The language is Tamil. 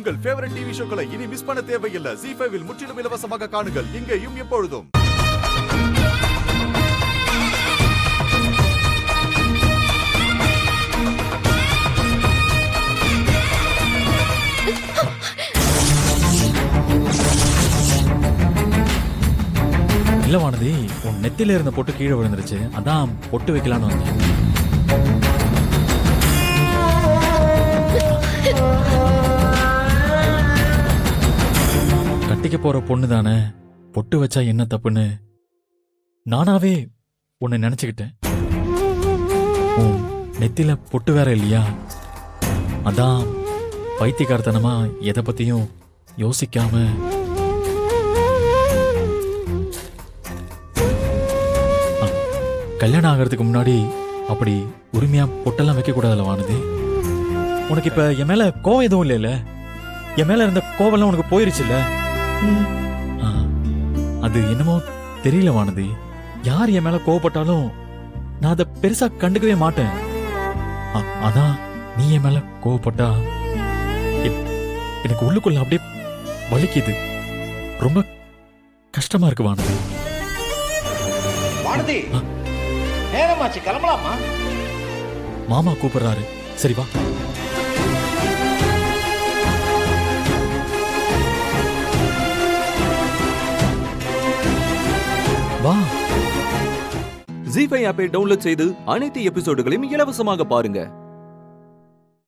உங்கள் ஃபேவரட் டிவி ஷோக்களை இனி மிஸ் பண்ண தேவையில்லை. ZEE5 இல் முற்றிலும் இலவசமாக காணுங்கள். இங்கேயும் எப்பொழுதும். இல்ல வானதி, உன் நெத்தில இருந்த பொட்டு கீழே விழுந்துருச்சு. அதான் பொட்டு வைக்கலான்னு வந்தேன். கட்டிக்க போற பொண்ணு தானே, பொட்டு வச்சா என்ன தப்புன்னு நானாவே உன்னை நினைச்சுக்கிட்டேன். உன் நெத்தில பொட்டு வேற இல்லையா, அதான் பைத்தியக்காரத்தனமா எதை பத்தியும் யோசிக்காம கல்யாணம் ஆகிறதுக்கு முன்னாடி அப்படி உரிமையா பொட்டெல்லாம் வைக்க கூடாதுல வானதி. உனக்கு இப்ப என் மேல கோவம் எதுவும் இல்லைல்ல? என் மேல இருந்த கோவம்லாம் உனக்கு போயிருச்சுல்ல? அது என்னமோ தெரியல வானதி, யார் என் மேல கோவப்பட்டாலும் நான் அதை பெருசா கண்டுக்கவே மாட்டேன். ஆனா நீ என் மேல கோவப்பட்டா எனக்கு உள்ளுக்குள்ள அப்படியே வலிக்குது. ரொம்ப கஷ்டமா இருக்கு வானதி. வானதி, நேரமாச்சு, கிளம்பலாமா? மாமா கூப்பிடுறாரு, சரி வா. வா. ZEE5 ஆப்பை டவுன்லோட் செய்து அனைத்து எபிசோடுகளையும் இலவசமாக பாருங்க.